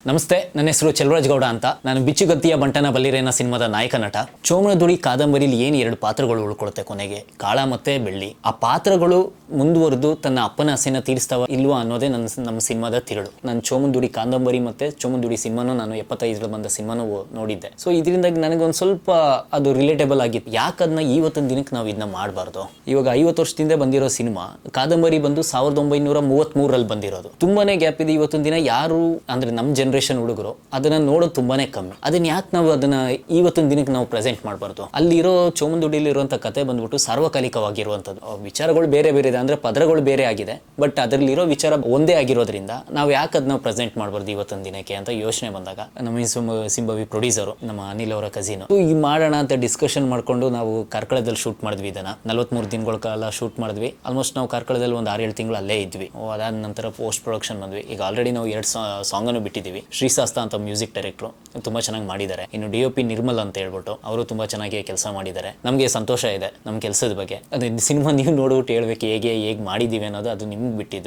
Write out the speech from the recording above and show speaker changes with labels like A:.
A: ನಮಸ್ತೆ, ನನ್ನ ಹೆಸರು ಚೆಲುವರಾಜ್ ಗೌಡ ಅಂತ. ನಾನು ಬಿಚ್ಚುಗತ್ತಿಯ ಬಂಟನ ಬಲ್ಲಿರೇನ ಸಿನಿಮಾದ ನಾಯಕ ನಟ. ಚೋಮನದುಡಿ ಕಾದಂಬರಿಲಿ ಏನು 2 ಪಾತ್ರಗಳು ಉಳ್ಕೊಳುತ್ತೆ ಕೊನೆಗೆ, ಕಾಳ ಮತ್ತೆ ಬೆಳ್ಳಿ. ಆ ಪಾತ್ರಗಳು ಮುಂದುವರೆದು ತನ್ನ ಅಪ್ಪನ ಆಸೆನ ತೀರಿಸ್ತಾವ ಇಲ್ವಾ ಅನ್ನೋದೇ ನಮ್ಮ ಸಿನಿಮಾದ ತಿರುಳು. ನಾನು ಚೋಮನದುಡಿ ಕಾದಂಬರಿ ಮತ್ತೆ ಚೋಮನದುಡಿ ಸಿನಿಮಾನು ನಾನು 75 ಬಂದ ಸಿನಿಮಾನು ನೋಡಿದ್ದೆ. ಸೊ ಇದರಿಂದಾಗಿ ನನಗೊಂದು ಸ್ವಲ್ಪ ಅದು ರಿಲೇಟೇಬಲ್ ಆಗಿತ್ತು. ಯಾಕೆ ಅದನ್ನ ಇವತ್ತಿನ ದಿನಕ್ಕೆ ನಾವು ಇದನ್ನ ಮಾಡಬಾರ್ದು? ಇವಾಗ 50 ವರ್ಷದಿಂದ ಬಂದಿರೋ ಸಿನಿಮಾ ಕಾದಂಬರಿ ಬಂದು 1933ರಲ್ಲಿ ಬಂದಿರೋದು. ತುಂಬಾನೇ ಗ್ಯಾಪ್ ಇದೆ. ಇವತ್ತಿನ ದಿನ ಯಾರು ಅಂದ್ರೆ ನಮ್ಮ ಜನರೇಷನ್ ಹುಡುಗರು ಅದನ್ನ ನೋಡೋದು ತುಂಬಾನೇ ಕಮ್ಮಿ. ಅದನ್ನ ಯಾಕೆ ನಾವು ಅದನ್ನ ಇವತ್ತಿನ ದಿನಕ್ಕೆ ನಾವು ಪ್ರೆಸೆಂಟ್ ಮಾಡಬಾರ್ದು? ಅಲ್ಲಿರೋ ಚೋಮನದುಡಿಲಿ ಇರುವಂತ ಕತೆ ಬಂದ್ಬಿಟ್ಟು ಸಾರ್ವಕಾಲಿಕವಾಗಿರುವಂತದ್ದು. ವಿಚಾರಗಳು ಬೇರೆ ಬೇರೆ ಇದೆ, ಅಂದ್ರೆ ಪದರಗಳು ಬೇರೆ ಆಗಿದೆ, ಬಟ್ ಅದರಲ್ಲಿರೋ ವಿಚಾರ ಒಂದೇ ಆಗಿರೋದ್ರಿಂದ ನಾವು ಯಾಕೆ ಅದನ್ನ ಪ್ರೆಸೆಂಟ್ ಮಾಡಬಾರ್ದು ಇವತ್ತಿನ ದಿನಕ್ಕೆ ಅಂತ ಯೋಚನೆ ಬಂದಾಗ ನಮ್ಮ ಸಿಂಬವಿ ಪ್ರೊಡ್ಯೂಸರು ನಮ್ಮ ಅನಿಲ್ ಅವರ ಕಸಿನ್ ಈ ಮಾಡೋಣ ಅಂತ ಡಿಸ್ಕಷನ್ ಮಾಡ್ಕೊಂಡು ನಾವು ಕಾರ್ಕಳದಲ್ಲಿ ಶೂಟ್ ಮಾಡಿದ್ವಿ. ಇದನ್ನ 43 ದಿನಗಳ ಕಾಲ ಶೂಟ್ ಮಾಡಿದ್ವಿ. ಆಲ್ಮೋಸ್ಟ್ ನಾವು ಕಾರ್ಕಳದಲ್ಲಿ ಒಂದು 6-7 ತಿಂಗಳು ಅಲ್ಲೇ ಇದ್ವಿ. ಅದಾದ ನಂತರ ಪೋಸ್ಟ್ ಪ್ರೊಡಕ್ಷನ್ ಬಂದ್ವಿ. ಈಗ ಆಲ್ರೆಡಿ ನಾವು 2 ಸಾಂಗನ್ನು ಬಿಟ್ಟಿದ್ದೀವಿ. ಶ್ರೀಶಾಸ್ತ ಅಂತ ಮ್ಯೂಸಿಕ್ ಡೈರೆಕ್ಟ್ರು ತುಂಬಾ ಚೆನ್ನಾಗಿ ಮಾಡಿದ್ದಾರೆ. ಇನ್ನು DOP ನಿರ್ಮಲ್ ಅಂತ ಹೇಳ್ಬಿಟ್ಟು ಅವರು ತುಂಬಾ ಚೆನ್ನಾಗಿ ಕೆಲಸ ಮಾಡಿದ್ದಾರೆ. ನಮಗೆ ಸಂತೋಷ ಇದೆ ನಮ್ಮ ಕೆಲಸದ ಬಗ್ಗೆ. ಅದೇ ಸಿನಿಮಾ ನೀವು ನೋಡ್ಬಿಟ್ಟು ಹೇಳ್ಬೇಕು ಹೇಗೆ ಮಾಡಿದ್ದೀವಿ ಅನ್ನೋದು, ಅದು ನಿಮ್ಗೆ ಬಿಟ್ಟಿದ್ದು.